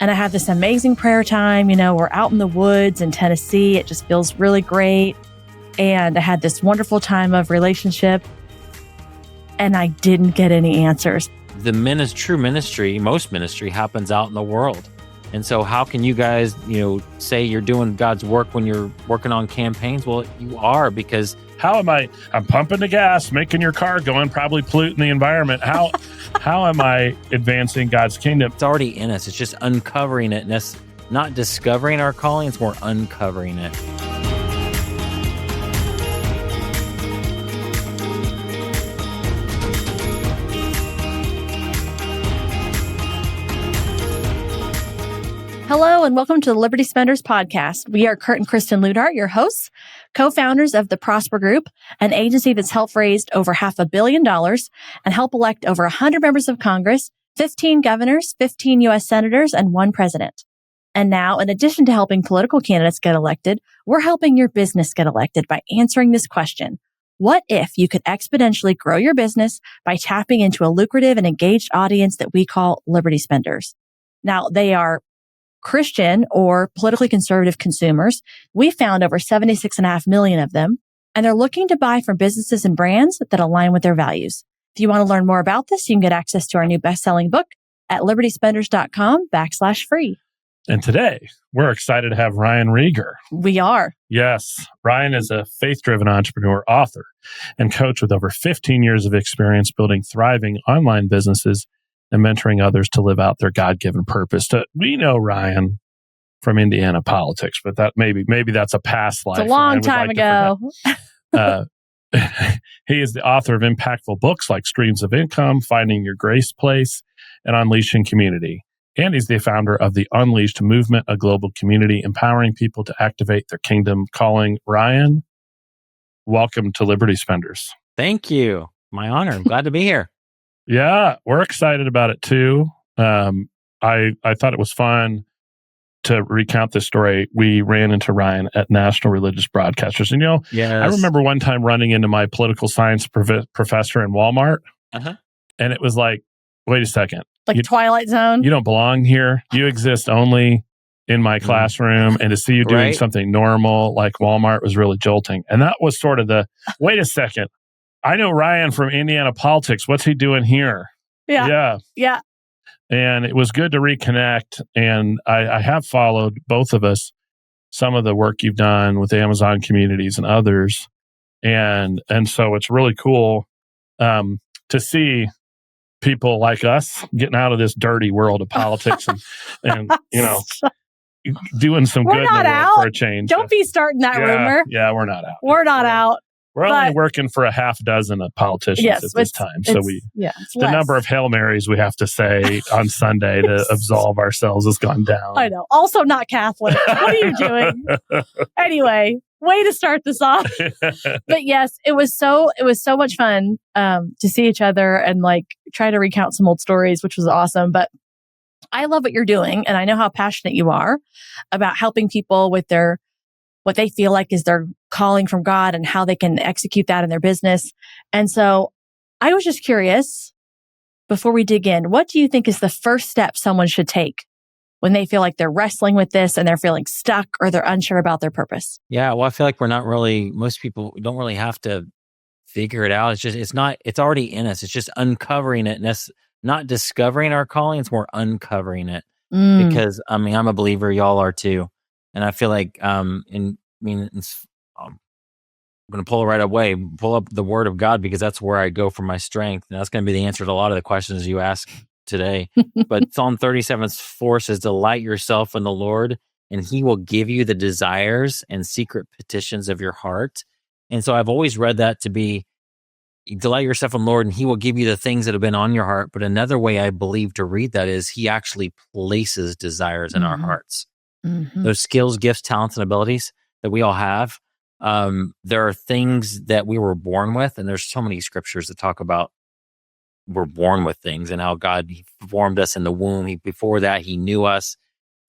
And I had this amazing prayer time. We're out in the woods in Tennessee. It just feels really great. And I had this wonderful time of relationship. And I didn't get any answers. The true ministry, most ministry happens out in the world. And so how can you guys, say you're doing God's work when you're working on campaigns? Well, you are, because how am I? I'm pumping the gas, making your car going, probably polluting the environment. How am I advancing God's kingdom? It's already in us. It's just uncovering it. And that's not discovering our calling. It's more uncovering it. Hello, and welcome to the Liberty Spenders podcast. We are Kurt and Kristen Ludart, your hosts, co-founders of the Prosper Group, an agency that's helped raise over $500 million and help elect over 100 members of Congress, 15 governors, 15 U.S. senators, and 1 president. And now, in addition to helping political candidates get elected, we're helping your business get elected by answering this question. What if you could exponentially grow your business by tapping into a lucrative and engaged audience that we call Liberty Spenders? Now, they are Christian or politically conservative consumers. We found over 76.5 million of them, and they're looking to buy from businesses and brands that align with their values. If you want to learn more about this, you can get access to our new best-selling book at libertyspenders.com/free. And today, we're excited to have Ryan Reger. We are. Yes. Ryan is a faith-driven entrepreneur, author, and coach with over 15 years of experience building thriving online businesses and mentoring others to live out their God-given purpose. We know Ryan from Indiana politics, but that maybe that's a past life. It's a long time ago. He is the author of impactful books like Streams of Income, Finding Your Grace Place, and Unleashing Community. And he's the founder of the Unleashed Movement, a global community empowering people to activate their kingdom calling. Ryan, welcome to Liberty Spenders. Thank you. My honor. I'm glad to be here. Yeah, we're excited about it too. I thought it was fun to recount this story. We ran into Ryan at National Religious Broadcasters. And yes. I remember one time running into my political science professor in Walmart. Uh-huh. And it was like, wait a second. Like Twilight Zone? You don't belong here. You exist only in my classroom. And to see you doing something normal like Walmart was really jolting. And that was sort of wait a second. I know Ryan from Indiana politics. What's he doing here? Yeah. And it was good to reconnect. And I have followed, both of us, some of the work you've done with Amazon communities and others. And so it's really cool to see people like us getting out of this dirty world of politics and doing some good in the world for a change. Don't be starting that rumor. Yeah, we're not out. We're not out. We're only working for a half dozen of politicians at this time. So the number of Hail Marys we have to say on Sunday to absolve ourselves has gone down. I know. Also not Catholic. What are you doing? Anyway, way to start this off. But yes, it was so much fun to see each other and try to recount some old stories, which was awesome. But I love what you're doing. And I know how passionate you are about helping people with what they feel like is their calling from God and how they can execute that in their business. And so I was just curious, before we dig in, what do you think is the first step someone should take when they feel like they're wrestling with this and they're feeling stuck or they're unsure about their purpose? Yeah, well, I feel like most people don't really have to figure it out. It's already in us. It's just uncovering it. And that's not discovering our calling. It's more uncovering it. Because I'm a believer. Y'all are too. And I feel like, I'm going to pull it right away, pull up the Word of God, because that's where I go for my strength. And that's going to be the answer to a lot of the questions you ask today. But Psalm 37:4 says, delight yourself in the Lord, and He will give you the desires and secret petitions of your heart. And so I've always read that to be, delight yourself in the Lord, and He will give you the things that have been on your heart. But another way I believe to read that is He actually places desires in our hearts. Mm-hmm. Those skills, gifts, talents, and abilities that we all have. There are things that we were born with, and there's so many scriptures that talk about we're born with things and how God formed us in the womb. Before that, He knew us.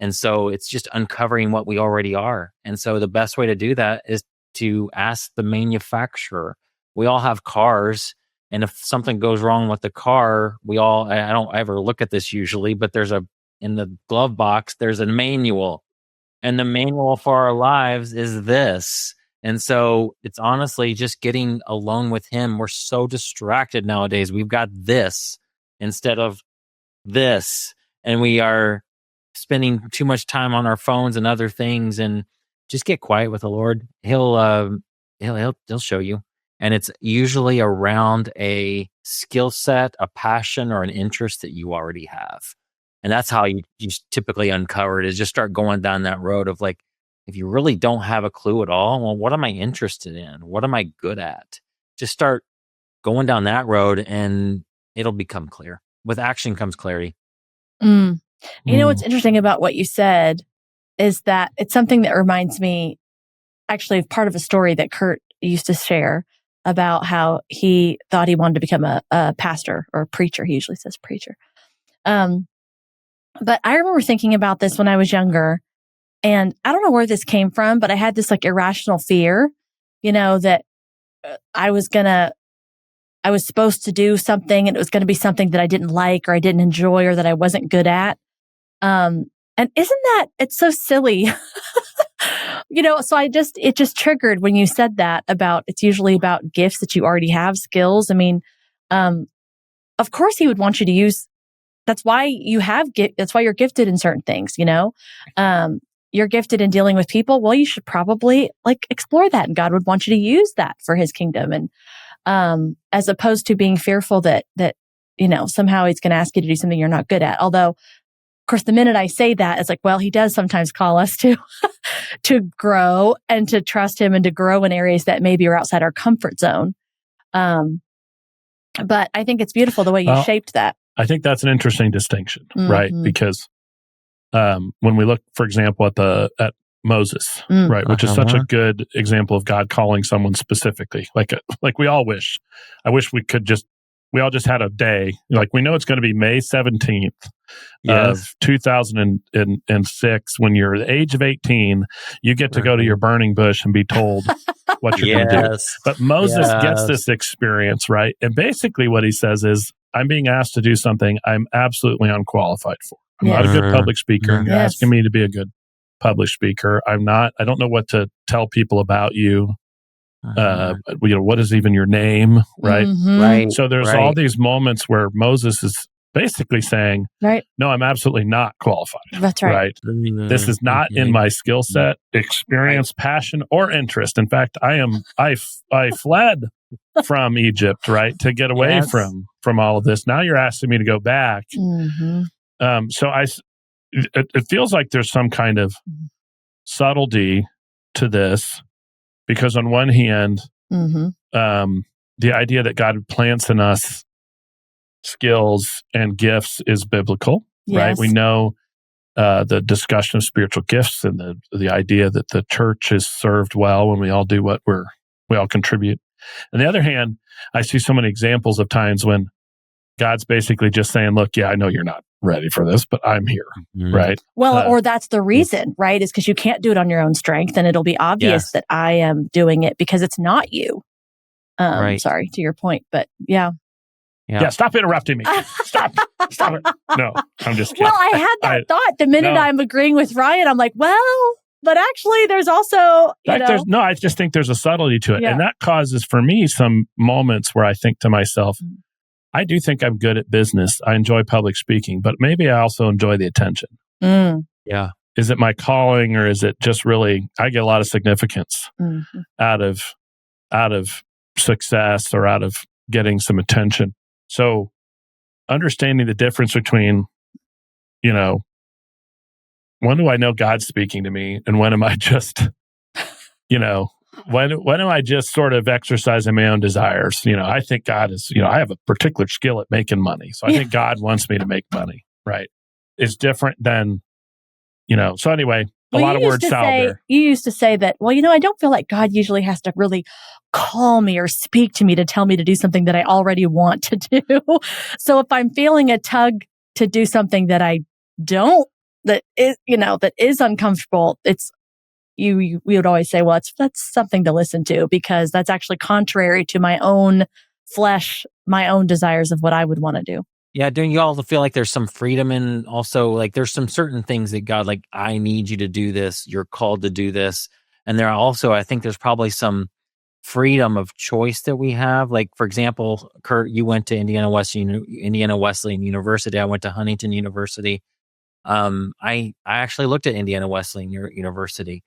And so it's just uncovering what we already are. And so the best way to do that is to ask the manufacturer. We all have cars, and if something goes wrong with the car, I don't ever look at this usually, but there's a in the glove box, there's a manual. And the manual for our lives is this. And so it's honestly just getting alone with him. We're so distracted nowadays. We've got this instead of this. And we are spending too much time on our phones and other things. And just get quiet with the Lord. He'll show you. And it's usually around a skill set, a passion, or an interest that you already have. And that's how you typically uncover it, is just start going down that road of like, if you really don't have a clue at all, well, what am I interested in? What am I good at? Just start going down that road and it'll become clear. With action comes clarity. You know, what's interesting about what you said is that it's something that reminds me actually of part of a story that Kurt used to share about how he thought he wanted to become a pastor or a preacher. He usually says preacher. But I remember thinking about this when I was younger, and I don't know where this came from, but I had this like irrational fear, you know, that I was supposed to do something and it was going to be something that I didn't like or I didn't enjoy or that I wasn't good at. And it's so silly, you know, so it just triggered when you said that about, it's usually about gifts that you already have, skills. I mean, of course he would want you to use, that's why you're gifted in certain things, you know, you're gifted in dealing with people. Well, you should probably like explore that, and God would want you to use that for his kingdom. And, as opposed to being fearful that, you know, somehow he's going to ask you to do something you're not good at. Although, of course, the minute I say that, it's like, well, he does sometimes call us to grow and to trust him and to grow in areas that maybe are outside our comfort zone. But I think it's beautiful the way you shaped that. I think that's an interesting distinction, right? Because when we look, for example, at Moses, right, which is such a good example of God calling someone specifically, like we all wish. I wish we all just had a day. Like, we know it's going to be May 17th of 2006. When you're the age of 18, you get to go to your burning bush and be told what you're going to do. But Moses gets this experience, right? And basically what he says is, I'm being asked to do something I'm absolutely unqualified for. I'm not a good public speaker. And you're asking me to be a good public speaker. I don't know what to tell people about you. What is even your name, right? Right. So there's all these moments where Moses is basically saying, no, I'm absolutely not qualified. That's right. This is not in my skill set, experience, passion, or interest. In fact, I fled from Egypt, right, to get away from all of this. Now you're asking me to go back. So it feels like there's some kind of subtlety to this, because on one hand, the idea that God plants in us skills and gifts is biblical, right? We know the discussion of spiritual gifts and the idea that the church is served well when we all do what we all contribute. On the other hand, I see so many examples of times when God's basically just saying, look, I know you're not ready for this, but I'm here, right? Well, or that's the reason, right? Is because you can't do it on your own strength, and it'll be obvious that I am doing it because it's not you. Sorry, to your point, but yeah, stop interrupting me. Stop it. No, I'm just kidding. Well, I had that thought the minute I'm agreeing with Ryan. I'm like, well, but actually there's also, I just think there's a subtlety to it. And that causes for me some moments where I think to myself, I do think I'm good at business. I enjoy public speaking, but maybe I also enjoy the attention. Yeah. Is it my calling, or is it just really, I get a lot of significance out of success or out of getting some attention. So understanding the difference between, when do I know God's speaking to me, and when am I just, when am I just sort of exercising my own desires? I think God is, I have a particular skill at making money. So I think God wants me to make money, right? It's different than, so anyway, a lot of words out there. You used to say that, I don't feel like God usually has to really call me or speak to me to tell me to do something that I already want to do. So if I'm feeling a tug to do something that I don't, that is uncomfortable, we would always say, well, that's something to listen to, because that's actually contrary to my own flesh, my own desires of what I would want to do. Yeah, don't you all feel like there's some freedom in also, like, there's some certain things that God, like, I need you to do this. You're called to do this. And there are also, I think there's probably some freedom of choice that we have. Like, for example, Kurt, you went to Indiana Wesleyan University. I went to Huntington University. I actually looked at Indiana Wesleyan University.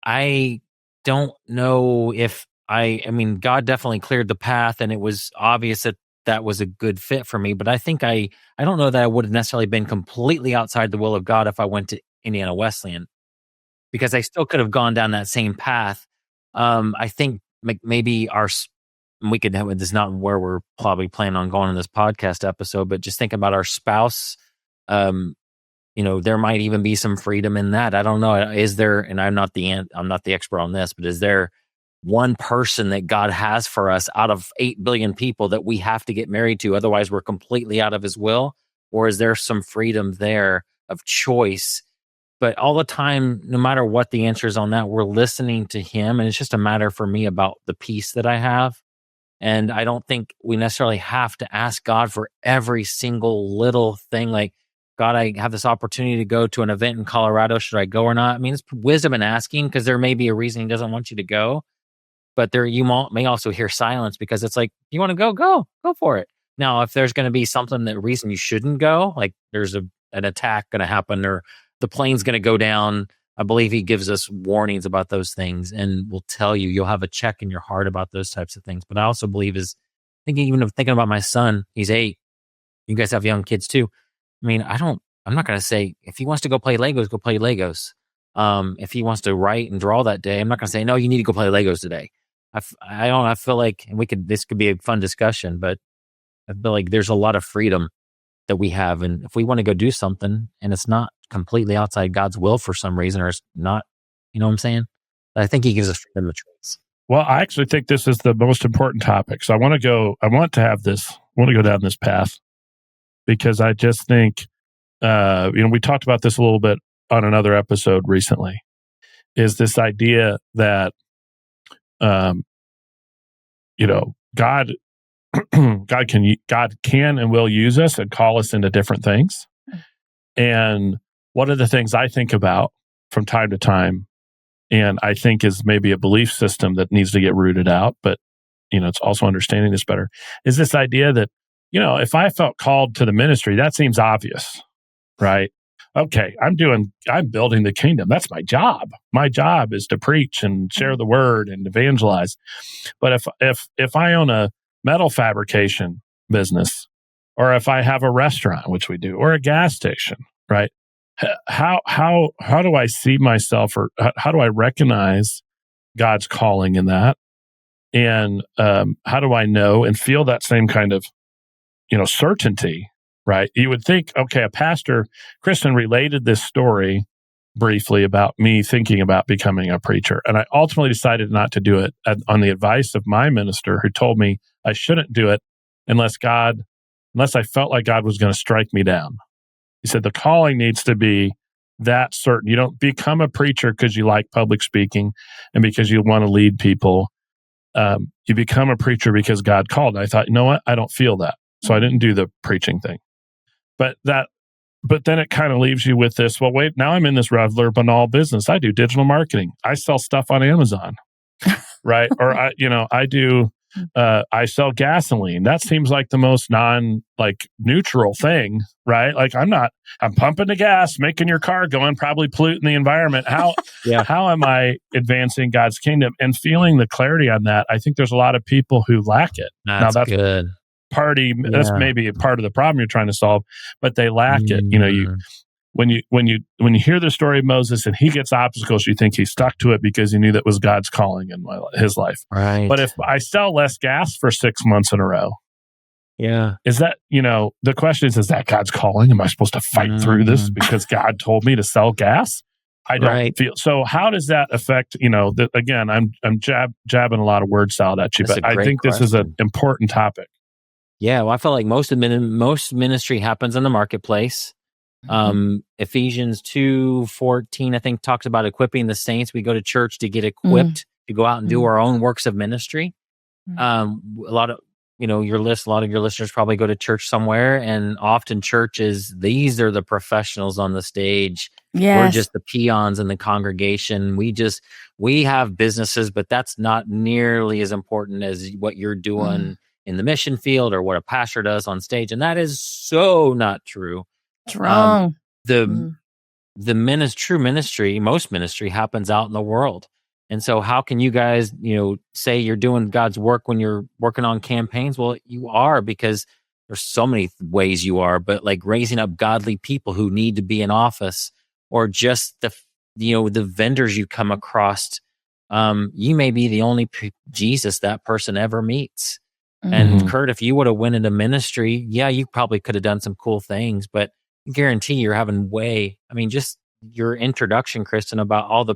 I don't know if I mean, God definitely cleared the path, and it was obvious that that was a good fit for me. But I think I don't know that I would have necessarily been completely outside the will of God if I went to Indiana Wesleyan, because I still could have gone down that same path. I think maybe we could have, this is not where we're probably planning on going in this podcast episode, but just think about our spouse. There might even be some freedom in that. I don't know. Is there, and I'm not the expert on this, but is there one person that God has for us out of 8 billion people that we have to get married to? Otherwise, we're completely out of his will. Or is there some freedom there of choice? But all the time, no matter what the answer is on that, we're listening to him. And it's just a matter for me about the peace that I have. And I don't think we necessarily have to ask God for every single little thing. Like, God, I have this opportunity to go to an event in Colorado. Should I go or not? I mean, it's wisdom in asking, because there may be a reason he doesn't want you to go. But you may also hear silence, because it's like, you want to go for it. Now, if there's going to be reason you shouldn't go, like there's an attack going to happen, or the plane's going to go down, I believe he gives us warnings about those things, and will tell you, you'll have a check in your heart about those types of things. But I also believe thinking about my son, he's 8. You guys have young kids too. I mean, I'm not going to say, if he wants to go play Legos, go play Legos. If he wants to write and draw that day, I'm not going to say, no, you need to go play Legos today. I feel like, and this could be a fun discussion, but I feel like there's a lot of freedom that we have. And if we want to go do something and it's not completely outside God's will for some reason, or it's not, you know what I'm saying? I think he gives us freedom of choice. Well, I actually think this is the most important topic. So I want to go down this path, because I just think, we talked about this a little bit on another episode recently, is this idea that, God can and will use us and call us into different things. And one of the things I think about from time to time, and I think is maybe a belief system that needs to get rooted out, but it's also understanding this better, is this idea that, if I felt called to the ministry, that seems obvious, right? Okay, I'm building the kingdom. That's my job. My job is to preach and share the word and evangelize. But if I own a metal fabrication business, or if I have a restaurant, which we do, or a gas station, right? How do I see myself, or how do I recognize God's calling in that? And how do I know and feel that same kind of, certainty, right? You would think, okay, a pastor, Kristen related this story briefly about me thinking about becoming a preacher. And I ultimately decided not to do it on the advice of my minister, who told me I shouldn't do it unless I felt like God was going to strike me down. He said the calling needs to be that certain. You don't become a preacher because you like public speaking and because you want to lead people. You become a preacher because God called. And I thought, you know what? I don't feel that. So I didn't do the preaching thing. But then it kind of leaves you with this, well, wait, now I'm in this rather banal business. I do digital marketing. I sell stuff on Amazon, right? Or I sell gasoline. That seems like the most neutral thing, right? Like I'm pumping the gas, making your car go and probably polluting the environment. How am I advancing God's kingdom and feeling the clarity on that? I think there's a lot of people who lack it. That's good. That's maybe a part of the problem you're trying to solve, but they lack it. When you hear the story of Moses and he gets obstacles, you think he stuck to it because he knew that was God's calling in his life. Right. But if I sell less gas for 6 months in a row, is that, the question is that God's calling? Am I supposed to fight through this because God told me to sell gas? I don't feel so. How does that affect, again, I'm jabbing a lot of word salad at you, but I think this is an important topic. Yeah, well, I feel like most ministry happens in the marketplace. Ephesians 2:14, I think, talks about equipping the saints. We go to church to get equipped to go out and do our own works of ministry. A lot of a lot of your listeners probably go to church somewhere, and often churches, these are the professionals on the stage. Yes. We're just the peons in the congregation. We have businesses, but that's not nearly as important as what you're doing in the mission field or what a pastor does on stage. And that is so not true. It's wrong. The true ministry, most ministry happens out in the world. And so how can you guys, say you're doing God's work when you're working on campaigns? Well, you are, because there's so many ways you are, but like raising up godly people who need to be in office, or just the vendors you come across. You may be the only Jesus that person ever meets. And Kurt, if you would have went into ministry, yeah, you probably could have done some cool things, but I guarantee you're having just your introduction, Kristen, about all the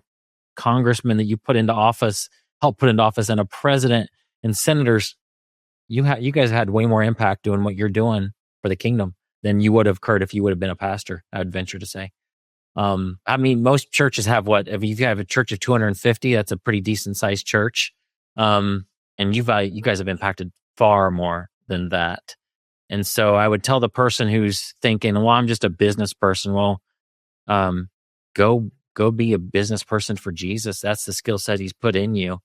congressmen that you helped put into office, and a president and senators. You guys had way more impact doing what you're doing for the kingdom than you would have, Kurt, if you would have been a pastor, I would venture to say. Most churches have if you have a church of 250, that's a pretty decent sized church. And you guys have impacted far more than that. And so I would tell the person who's thinking, well, I'm just a business person. Well, go be a business person for Jesus. That's the skill set he's put in you.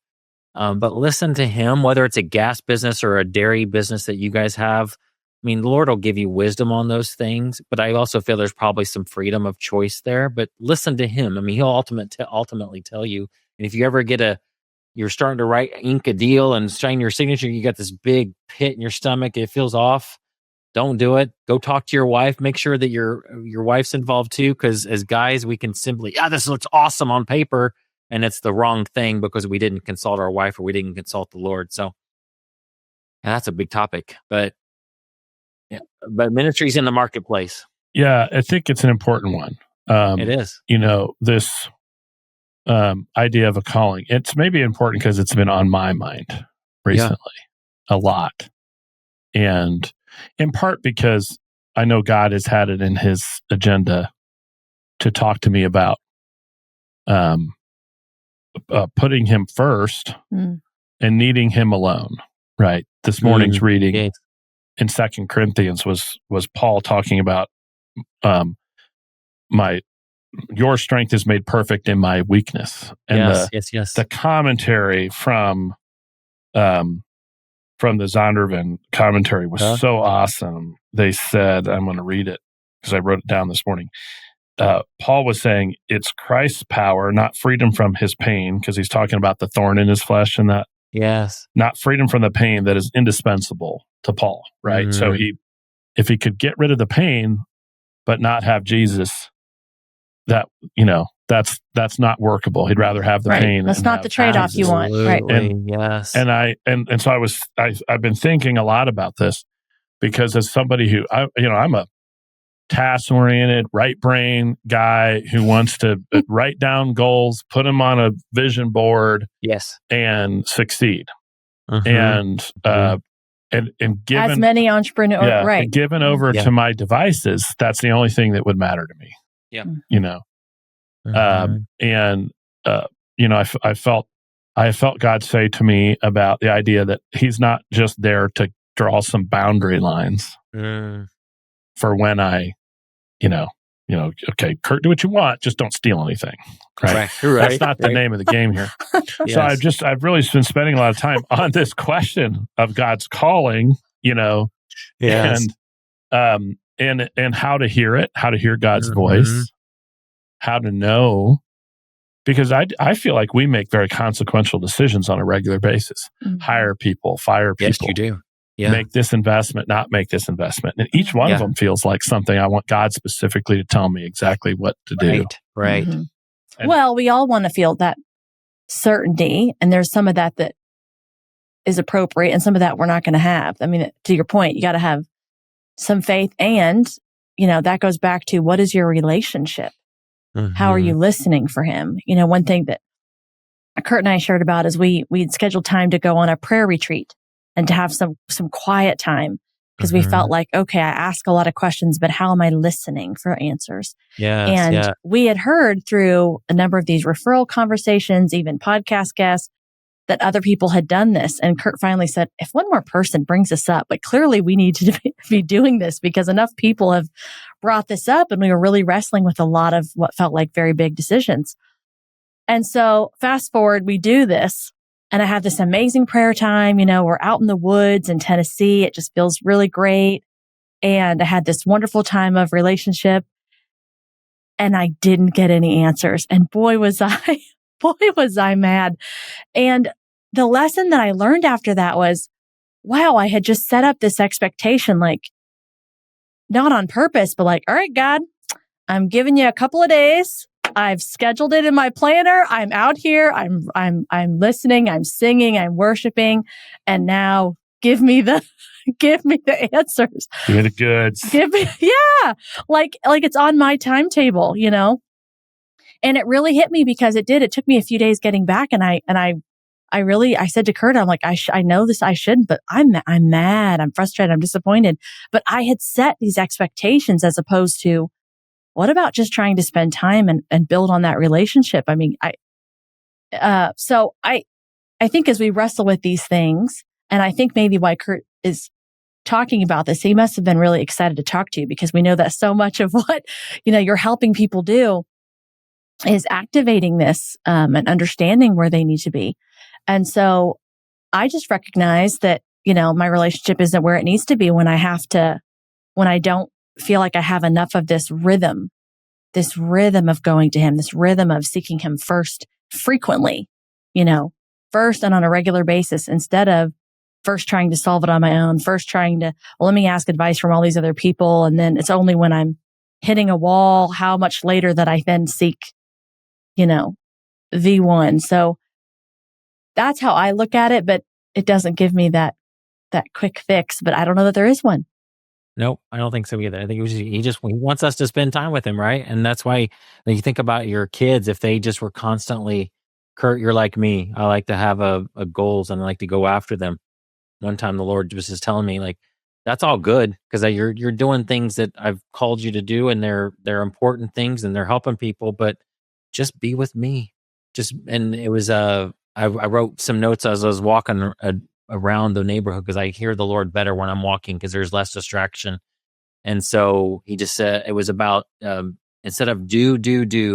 But listen to him, whether it's a gas business or a dairy business that you guys have. The Lord will give you wisdom on those things, but I also feel there's probably some freedom of choice there. But listen to him. He'll ultimately tell you. And if you ever you're starting to ink a deal and sign your signature, you got this big pit in your stomach, it feels off. Don't do it. Go talk to your wife. Make sure that your wife's involved too, because as guys, we can simply, this looks awesome on paper, and it's the wrong thing because we didn't consult our wife or we didn't consult the Lord. So, and that's a big topic, but ministry's in the marketplace. Yeah, I think it's an important one. It is. This idea of a calling. It's maybe important because it's been on my mind recently a lot. And in part because I know God has had it in his agenda to talk to me about putting him first and needing him alone, right? This morning's reading in 2 Corinthians was Paul talking about your strength is made perfect in my weakness. And the commentary from the Zondervan commentary was so awesome. They said, I'm going to read it because I wrote it down this morning. Paul was saying it's Christ's power, not freedom from his pain, because he's talking about the thorn in his flesh and that. Yes. Not freedom from the pain that is indispensable to Paul, right? So if he could get rid of the pain, but not have Jesus, that's not workable. He'd rather have the pain. That's not the trade-off you want, right? And, yes. And so I've been thinking a lot about this, because as somebody who I'm a task-oriented, right brain guy who wants to write down goals, put them on a vision board, and succeed. And given as many entrepreneurs, right? Given over to my devices, that's the only thing that would matter to me. Yeah. I felt God say to me about the idea that he's not just there to draw some boundary lines for when I, okay, Kurt, do what you want, just don't steal anything. Right. That's not the name of the game here. So I've really been spending a lot of time on this question of God's calling, and how to hear it, how to hear God's voice, how to know, because I feel like we make very consequential decisions on a regular basis. Hire people, fire people. Yes, you do. Yeah. Make this investment, not make this investment. And each one of them feels like something I want God specifically to tell me exactly what to do. Right. Well, we all want to feel that certainty, and there's some of that is appropriate and some of that we're not going to have. To your point, you got to have some faith, and, that goes back to, what is your relationship? How are you listening for him? One thing that Kurt and I shared about is we'd scheduled time to go on a prayer retreat and to have some quiet time, because we felt like, okay, I ask a lot of questions, but how am I listening for answers? We had heard through a number of these referral conversations, even podcast guests, that other people had done this. And Kurt finally said, if one more person brings this up, but clearly we need to be doing this because enough people have brought this up and we were really wrestling with a lot of what felt like very big decisions. And so fast forward, we do this and I have this amazing prayer time. We're out in the woods in Tennessee. It just feels really great. And I had this wonderful time of relationship and I didn't get any answers. And boy, was I mad. And the lesson that I learned after that was, wow, I had just set up this expectation, like not on purpose, but like, all right, God, I'm giving you a couple of days. I've scheduled it in my planner. I'm out here. I'm listening. I'm singing. I'm worshiping. And now give me the answers. Give me the goods. Yeah. Like it's on my timetable, And it really hit me because it did. It took me a few days getting back. And I said to Kurt, I'm like, I know this, I shouldn't, but I'm mad. I'm frustrated. I'm disappointed. But I had set these expectations as opposed to what about just trying to spend time and build on that relationship? I mean, so I think as we wrestle with these things, and I think maybe why Kurt is talking about this, he must have been really excited to talk to you because we know that so much of what, you're helping people do is activating this, and understanding where they need to be. And so I just recognize that, my relationship isn't where it needs to be when I don't feel like I have enough of this rhythm of going to him, this rhythm of seeking him first frequently, first and on a regular basis instead of first trying to solve it on my own, first trying to, let me ask advice from all these other people. And then it's only when I'm hitting a wall, how much later that I then seek, the one. So that's how I look at it, but it doesn't give me that quick fix, but I don't know that there is one. Nope, I don't think so either. I think he wants us to spend time with him, right? And that's why when you think about your kids, if they just were constantly, Kurt, you're like me. I like to have a goals and I like to go after them. One time the Lord was just telling me, like, that's all good because you're doing things that I've called you to do, and they're important things and they're helping people, but just be with me. And it was I wrote some notes as I was walking around the neighborhood because I hear the Lord better when I'm walking because there's less distraction. And so he just said it was about instead of do,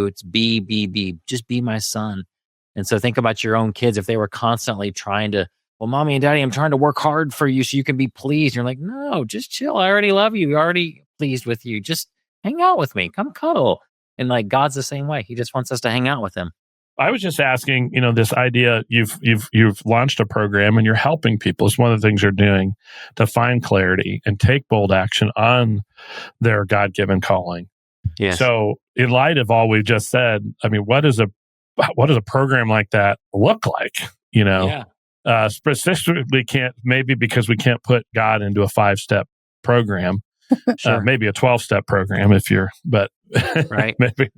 it's be, just be my son. And so think about your own kids. If they were constantly trying to, well, mommy and daddy, I'm trying to work hard for you so you can be pleased. You're like, no, just chill. I already love you. You're already pleased with you. Just hang out with me. Come cuddle. And like God's the same way. He just wants us to hang out with him. I was just asking, this idea you've launched a program and you're helping people. It's one of the things you're doing to find clarity and take bold action on their God-given calling. Yes. So in light of all we've just said, I mean, what does a program like that look like? Yeah. Specifically maybe because we can't put God into a 5-step program, Sure. maybe a 12-step program right. maybe.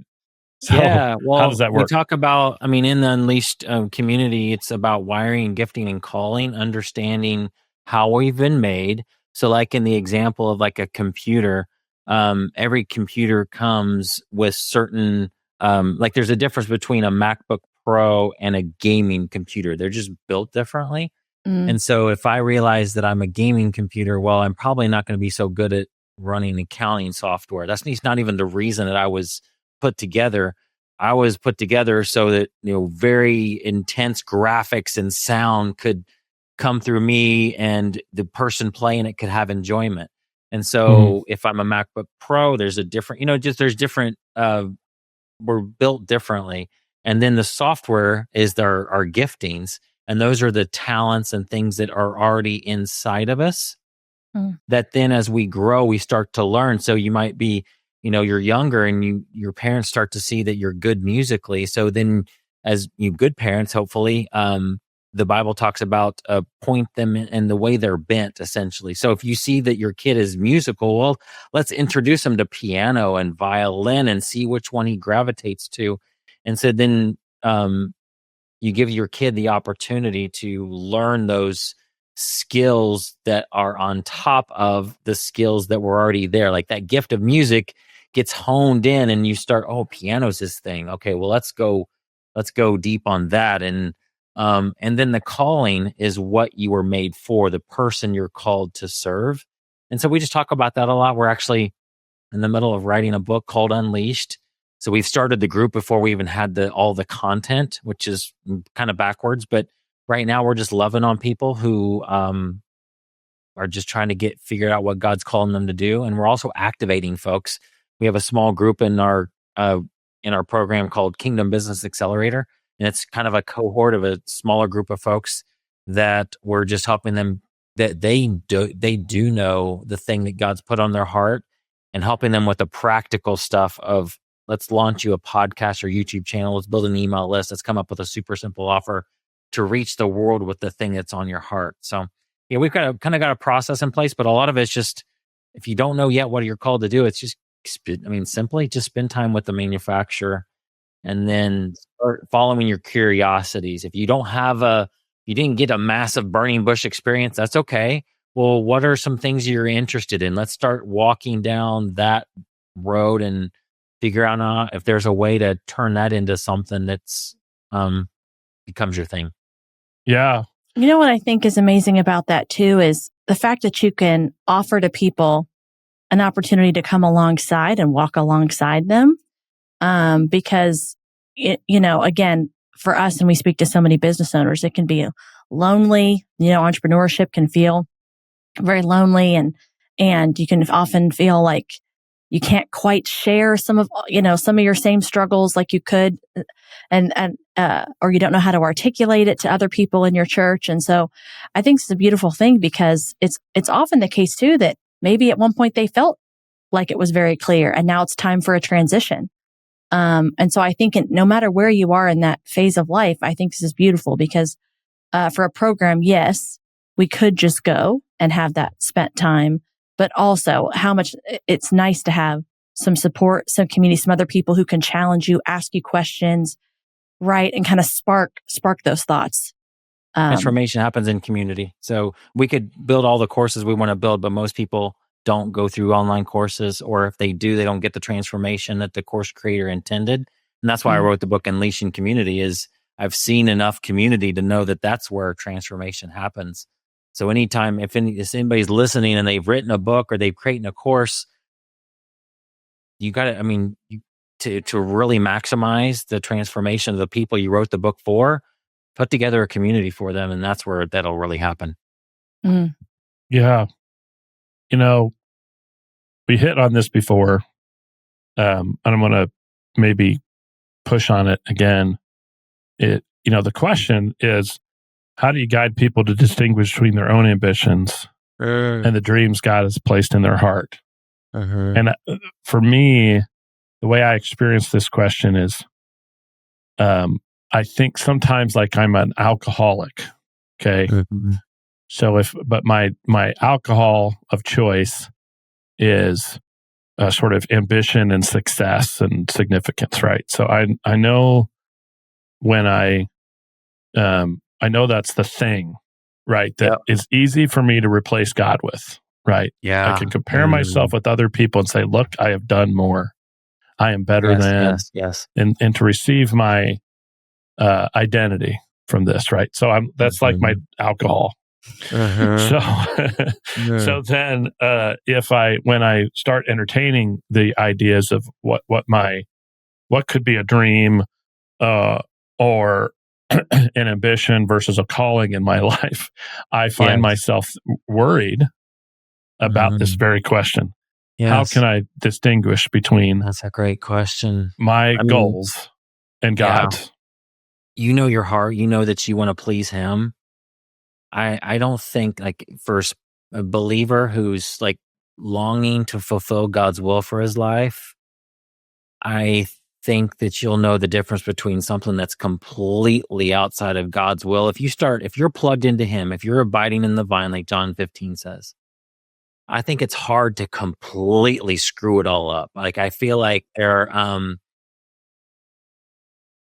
So yeah. Well, how does that work? We talk about, in the Unleashed community, it's about wiring and gifting and calling, understanding how we've been made. So like in the example of like a computer, every computer comes with certain, like there's a difference between a MacBook Pro and a gaming computer. They're just built differently. And so if I realize that I'm a gaming computer, well, I'm probably not going to be so good at running accounting software. That's not even the reason that I was put together. I was put together so that, very intense graphics and sound could come through me and the person playing it could have enjoyment. And so if I'm a MacBook Pro, there's a different, there's different, we're built differently. And then the software is our giftings. And those are the talents and things that are already inside of us that then as we grow, we start to learn. So you might be, you're younger and your parents start to see that you're good musically. So then as you good parents, hopefully, the Bible talks about point them in the way they're bent, essentially. So if you see that your kid is musical, well, let's introduce him to piano and violin and see which one he gravitates to. And so then you give your kid the opportunity to learn those skills that are on top of the skills that were already there. Like that gift of music gets honed in and you start, piano's this thing. Okay, well, let's go deep on that. And And then the calling is what you were made for, the person you're called to serve. And so we just talk about that a lot. We're actually in the middle of writing a book called Unleashed. So we've started the group before we even had all the content, which is kind of backwards. But right now we're just loving on people who are just trying to figure out what God's calling them to do. And we're also activating folks. We have a small group in our program called Kingdom Business Accelerator. And it's kind of a cohort of a smaller group of folks that we're just helping them, that they do know the thing that God's put on their heart, and helping them with the practical stuff of, let's launch you a podcast or YouTube channel. Let's build an email list. Let's come up with a super simple offer to reach the world with the thing that's on your heart. So yeah, we've got a process in place, but a lot of it's just, if you don't know yet what you're called to do, it's just, simply just spend time with the manufacturer and then start following your curiosities. If you didn't get a massive burning bush experience, that's okay. Well, what are some things you're interested in? Let's start walking down that road and figure out if there's a way to turn that into something that's becomes your thing. Yeah. You know what I think is amazing about that too is the fact that you can offer to people an opportunity to come alongside and walk alongside them. Because again, for us, and we speak to so many business owners, it can be lonely. Entrepreneurship can feel very lonely, and you can often feel like you can't quite share some of your same struggles like you could, or you don't know how to articulate it to other people in your church. And so I think it's a beautiful thing, because it's often the case too that maybe at one point they felt like it was very clear, and now it's time for a transition. And so I think no matter where you are in that phase of life, I think this is beautiful, because for a program, yes, we could just go and have that spent time, but also how much it's nice to have some support, some community, some other people who can challenge you, ask you questions, right, and kind of spark those thoughts. Transformation happens in community. So we could build all the courses we want to build, but most people don't go through online courses, or if they do, they don't get the transformation that the course creator intended. And that's why I wrote the book Unleashing Community. Is I've seen enough community to know that that's where transformation happens. So anytime, if anybody's listening and they've written a book or they've created a course, you got to, to really maximize the transformation of the people you wrote the book for, put together a community for them. And that's where that'll really happen. Mm. Yeah. We hit on this before, and I'm going to maybe push on it again. The question is, how do you guide people to distinguish between their own ambitions and the dreams God has placed in their heart? And for me, the way I experience this question is, I think sometimes like I'm an alcoholic. Okay. So but my alcohol of choice is sort of ambition and success and significance, right? So I know when I know that's the thing, right? That is easy for me to replace God with, right? Yeah. I can compare myself with other people and say, look, I have done more. I am better than, yes. And to receive my identity from this, right? So that's like my alcohol. So then when I start entertaining the ideas of what could be a dream or an ambition versus a calling in my life, I find myself worried about this very question. How can I distinguish between That's a great question. my goals and God's? You know your heart, you know that you want to please him. I don't think, like, for a believer who's like longing to fulfill God's will for his life, I think that you'll know the difference between something that's completely outside of God's will. If you're plugged into him, if you're abiding in the vine, like John 15 says, I think it's hard to completely screw it all up. Like, I feel like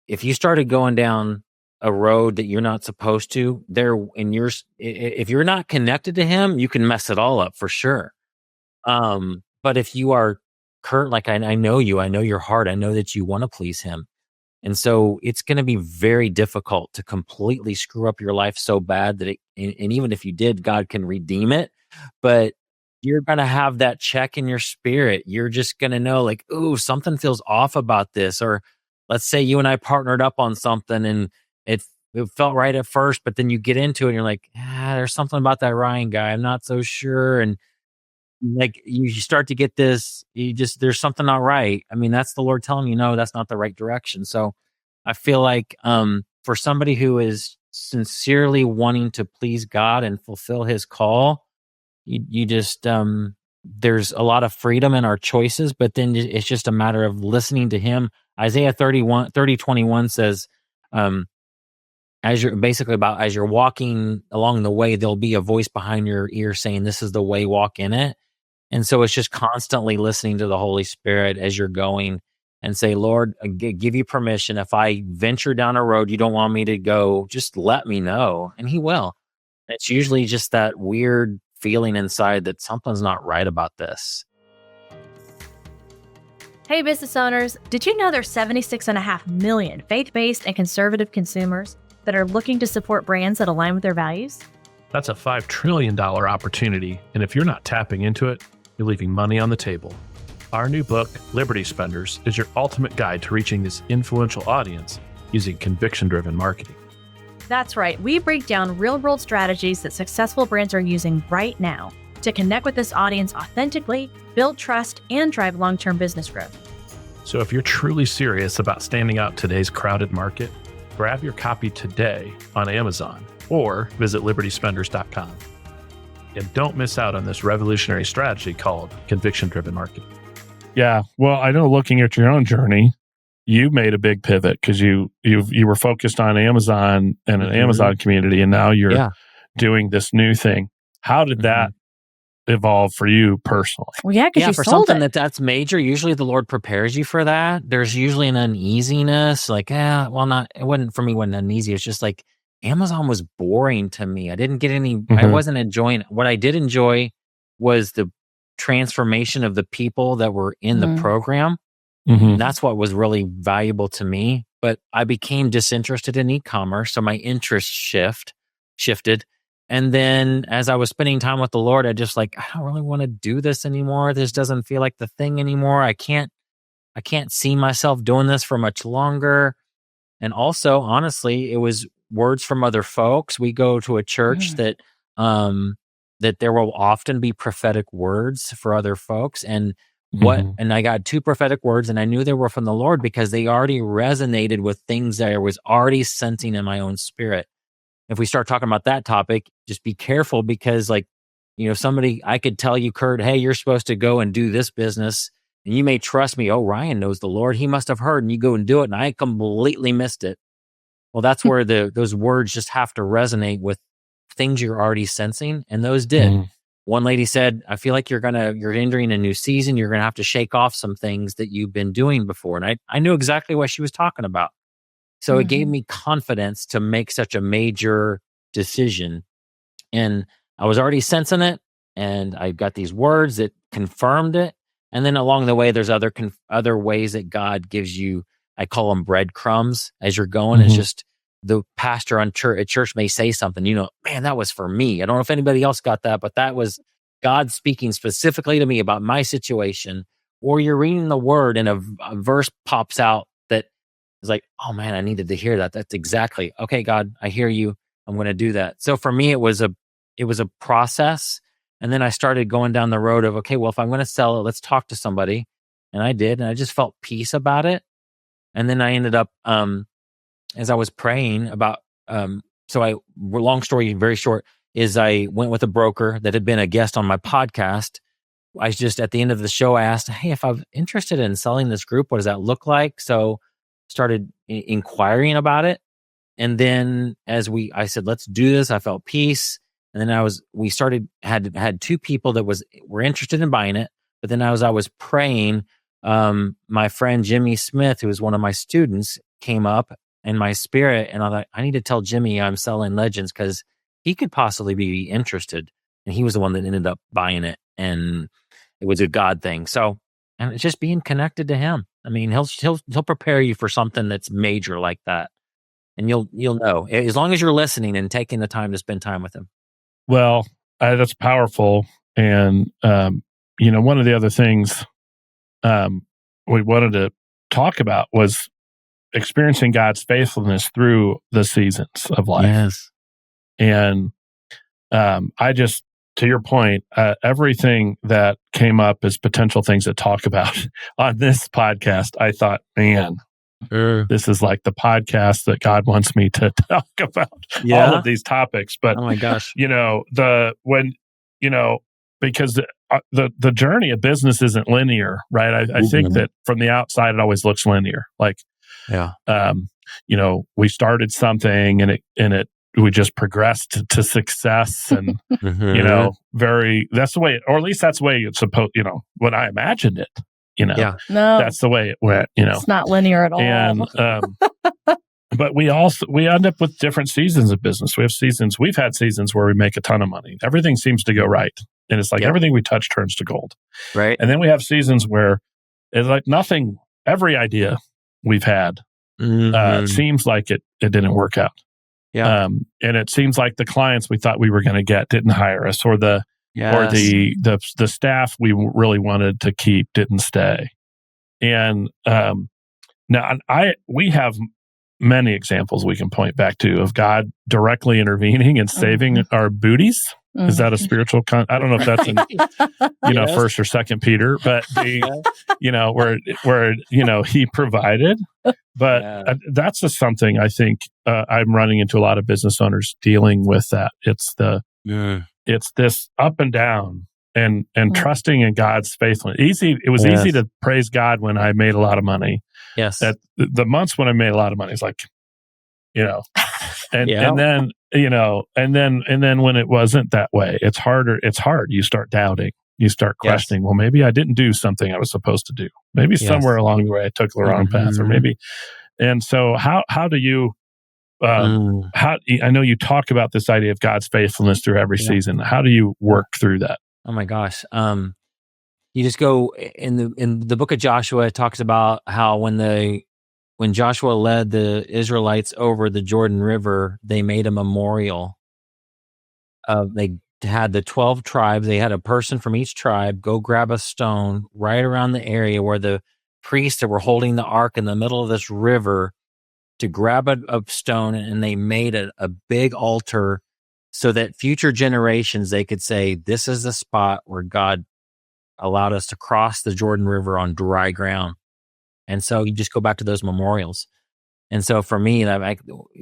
if you started going down a road that you're not supposed to, if you're not connected to him, you can mess it all up for sure. But if you are like I know you, I know your heart, I know that you want to please him. And so it's going to be very difficult to completely screw up your life so bad that and even if you did, God can redeem it. But you're going to have that check in your spirit. You're just going to know like, ooh, something feels off about this. Or let's say you and I partnered up on something and it felt right at first, but then you get into it and you're like, there's something about that Ryan guy. I'm not so sure. And like you start to get this, there's something not right. I mean, that's the Lord telling you, no, that's not the right direction. So I feel like for somebody who is sincerely wanting to please God and fulfill his call, you just there's a lot of freedom in our choices, but then it's just a matter of listening to him. Isaiah 30:21 says, as you're walking along the way, there'll be a voice behind your ear saying, this is the way, walk in it. And so it's just constantly listening to the Holy Spirit as you're going and say, Lord, I give you permission. If I venture down a road you don't want me to go, just let me know. And he will. It's usually just that weird feeling inside that something's not right about this. Hey, business owners, did you know there's 76.5 million faith-based and conservative consumers that are looking to support brands that align with their values? That's a $5 trillion opportunity, and if you're not tapping into it, you're leaving money on the table. Our new book, Liberty Spenders, is your ultimate guide to reaching this influential audience using conviction-driven marketing. That's right. We break down real-world strategies that successful brands are using right now to connect with this audience authentically, build trust, and drive long-term business growth. So if you're truly serious about standing out in today's crowded market, grab your copy today on Amazon or visit libertyspenders.com. And don't miss out on this revolutionary strategy called conviction-driven marketing. Yeah, well, I know looking at your own journey, you made a big pivot because you were focused on Amazon and an Amazon community, and now you're doing this new thing. How did that evolve for you personally? Well, yeah, because you for sold something it. that's major, usually the Lord prepares you for that. There's usually an uneasiness, like, it wasn't uneasy. It's just like Amazon was boring to me. I didn't get any, I wasn't enjoying it. What I did enjoy was the transformation of the people that were in the program. And that's what was really valuable to me. But I became disinterested in e-commerce, so my interest shifted. And then as I was spending time with the Lord, I just I don't really want to do this anymore. This doesn't feel like the thing anymore. I can't see myself doing this for much longer. And also, honestly, it was words from other folks. We go to a church that there will often be prophetic words for other folks. And and I got 2 prophetic words, and I knew they were from the Lord because they already resonated with things that I was already sensing in my own spirit. If we start talking about that topic, just be careful because I could tell you, Kurt, hey, you're supposed to go and do this business, and you may trust me. Oh, Ryan knows the Lord. He must have heard, and you go and do it. And I completely missed it. Well, that's where those words just have to resonate with things you're already sensing. And those did. One lady said, I feel like you're entering a new season. You're going to have to shake off some things that you've been doing before. And I knew exactly what she was talking about. So it gave me confidence to make such a major decision. And I was already sensing it. And I got these words that confirmed it. And then along the way, there's other ways that God gives you, I call them breadcrumbs as you're going. It's just the pastor at church may say something, man, that was for me. I don't know if anybody else got that, but that was God speaking specifically to me about my situation. Or you're reading the word and a verse pops out that is like, oh man, I needed to hear that. That's exactly, okay, God, I hear you. I'm going to do that. So for me, it was a process. And then I started going down the road of, okay, well, if I'm going to sell it, let's talk to somebody. And I did. And I just felt peace about it. And then I ended up, as I was praying about, long story very short, is I went with a broker that had been a guest on my podcast. I just, at the end of the show, I asked, hey, if I'm interested in selling this group, what does that look like? So started inquiring about it. And then I said, let's do this. I felt peace. And then had 2 people that were interested in buying it. But then as I was praying, my friend Jimmy Smith, who was one of my students, came up in my spirit. And I thought, I need to tell Jimmy I'm selling Legends because he could possibly be interested. And he was the one that ended up buying it. And it was a God thing. So, and it's just being connected to him. I mean, he'll prepare you for something that's major like that, and you'll know as long as you're listening and taking the time to spend time with him. Well, that's powerful. And, one of the other things we wanted to talk about was experiencing God's faithfulness through the seasons of life. Yes. And to your point, everything that came up as potential things to talk about on this podcast, I thought, man, this is like the podcast that God wants me to talk about all of these topics. But oh my gosh, because the journey of business isn't linear, right? I think that from the outside, it always looks linear. Like, we started something and we just progressed to success, and that's the way, or at least that's the way it's supposed. When I imagined it, no, that's the way it went. It's not linear at all. And but we end up with different seasons of business. We've had seasons where we make a ton of money. Everything seems to go right, and it's like everything we touch turns to gold. Right. And then we have seasons where it's like nothing. Every idea we've had seems like it didn't work out. Yeah. And it seems like the clients we thought we were going to get didn't hire us, or the staff we really wanted to keep didn't stay. And we have many examples we can point back to of God directly intervening and saving our booties. Is that a spiritual I don't know if that's in First or Second Peter, but where he provided. But that's just something I think I'm running into a lot of business owners dealing with. That it's this up and down and trusting in God's faithfulness. It was easy to praise God when I made a lot of money. Yes, that the months when I made a lot of money is like, and then when it wasn't that way, it's harder. It's hard. You start doubting. You start questioning. Well, maybe I didn't do something I was supposed to do. Maybe somewhere along the way I took the wrong path, or maybe. And so, how do you? I know you talk about this idea of God's faithfulness through every season. How do you work through that? Oh my gosh. You just go in the book of Joshua. It talks about how when Joshua led the Israelites over the Jordan River, they made a memorial. They had the 12 tribes. They had a person from each tribe go grab a stone right around the area where the priests that were holding the ark in the middle of this river to grab a stone, and they made a big altar so that future generations, they could say, this is the spot where God allowed us to cross the Jordan River on dry ground. And so you just go back to those memorials. And so for me,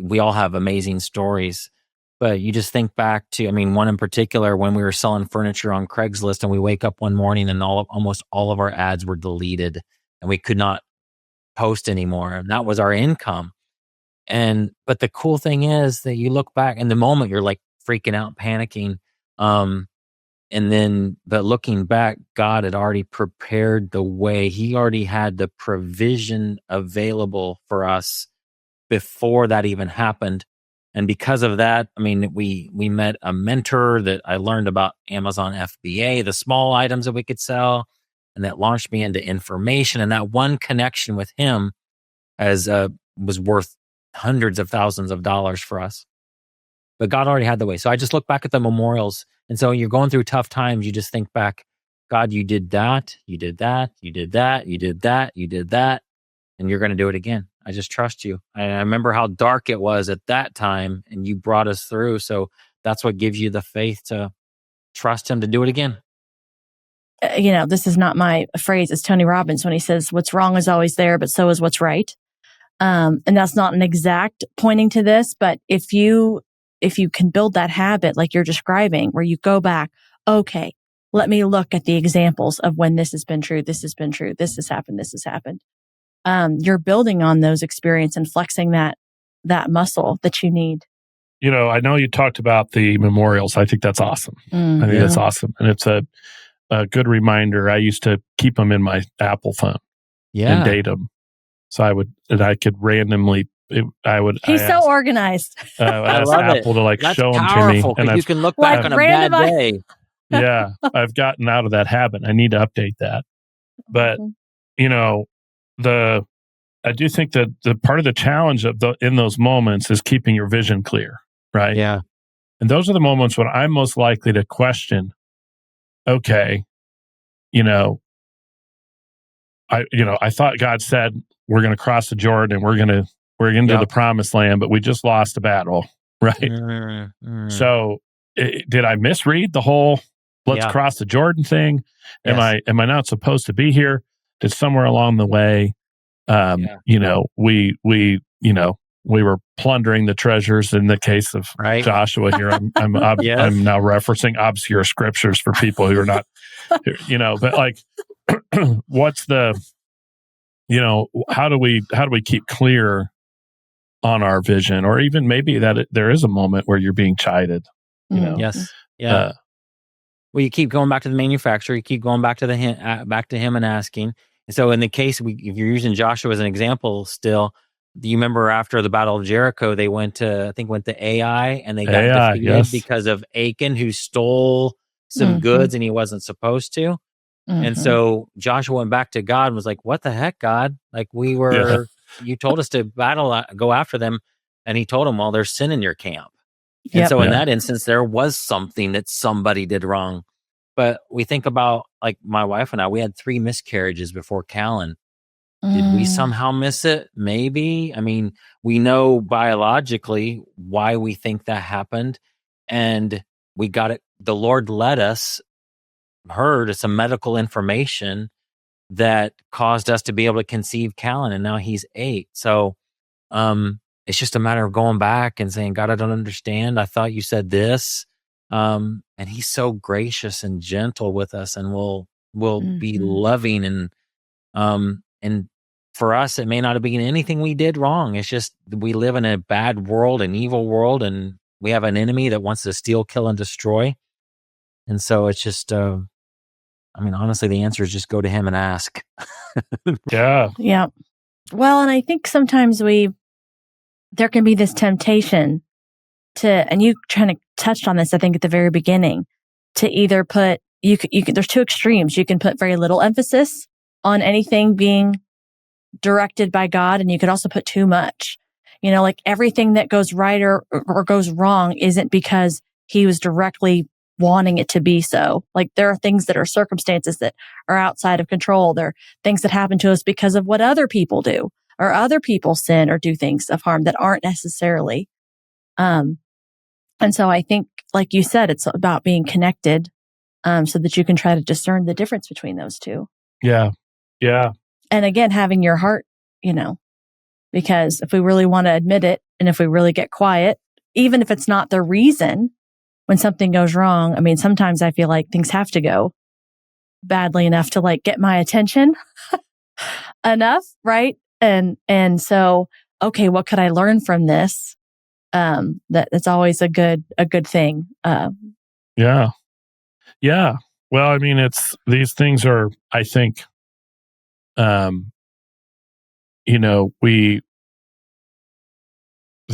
we all have amazing stories, but you just think back to, one in particular, when we were selling furniture on Craigslist, and we wake up one morning and almost all of our ads were deleted and we could not post anymore. And that was our income. But the cool thing is that you look back in the moment, you're like freaking out, panicking. But looking back, God had already prepared the way. He already had the provision available for us before that even happened. And because of that, we met a mentor that I learned about Amazon FBA, the small items that we could sell, and that launched me into information. And that one connection with him was worth hundreds of thousands of dollars for us. But God already had the way. So I just look back at the memorials. And so you're going through tough times, you just think back, God, you did that, you did that, you did that, you did that, you did that, and you're going to do it again. I just trust you. I remember how dark it was at that time, and you brought us through. So that's what gives you the faith to trust him to do it again. This is not my phrase. It's Tony Robbins when he says, what's wrong is always there, but so is what's right. And that's not an exact pointing to this, but if you can build that habit like you're describing, where you go back, okay, let me look at the examples of when this has been true, this has been true, this has happened, this has happened. You're building on those experiences and flexing that muscle that you need. I know you talked about the memorials. I think that's awesome. I think that's awesome. And it's a good reminder. I used to keep them in my Apple phone and date them. So I could randomly, He's so organized. I asked Apple to That's show them powerful, to me. And you can look back on a bad day. Yeah, I've gotten out of that habit. I need to update that. But, I do think that the part of the challenge in those moments is keeping your vision clear, right? Yeah. And those are the moments when I'm most likely to question, okay, I thought God said we're going to cross the Jordan and we're into the promised land, but we just lost a battle, right? So did I misread the whole let's cross the Jordan thing? Am I not supposed to be here? Did somewhere along the way, we were plundering the treasures in the case of Joshua here. I'm now referencing obscure scriptures for people who are not, but like, what's the, how do we keep clear on our vision, or even maybe that there is a moment where you're being chided, Yes. Yeah. Well, you keep going back to the manufacturer, you keep going back to back to him and asking. And so in the case, if you're using Joshua as an example still, do you remember after the Battle of Jericho, they went to Ai and they got defeated because of Achan, who stole some goods and he wasn't supposed to. And so Joshua went back to God and was like, what the heck, God? Like you told us to go after them. And he told him, well, there's sin in your camp. And so in that instance, there was something that somebody did wrong. But we think about, like, my wife and I, we had 3 miscarriages before Callan. Did we somehow miss it? Maybe. I mean, we know biologically why we think that happened. And we got it. The Lord led us, heard some medical information that caused us to be able to conceive Callan. And now he's 8. So it's just a matter of going back and saying, God, I don't understand. I thought you said this. And he's so gracious and gentle with us, and will be loving. And for us, it may not have been anything we did wrong. It's just we live in a bad world, an evil world, and we have an enemy that wants to steal, kill, and destroy. And so it's just, honestly, the answer is just go to him and ask. Yeah. Well, and I think sometimes there can be this temptation and you kind of touched on this, I think, at the very beginning, to either put, you can, there's 2 extremes. You can put very little emphasis on anything being directed by God, and you could also put too much. Like everything that goes right or goes wrong isn't because he was directly wanting it to be so. Like there are things that are circumstances that are outside of control. There are things that happen to us because of what other people do, or other people sin or do things of harm that aren't necessarily. And so I think, like you said, it's about being connected, so that you can try to discern the difference between those 2. Yeah. And again, having your heart, because if we really want to admit it, and if we really get quiet, even if it's not the reason when something goes wrong, sometimes I feel like things have to go badly enough to like get my attention enough. Right. And so, okay, what could I learn from this? That's always a good thing. Yeah. Well, it's, these things are, I think, they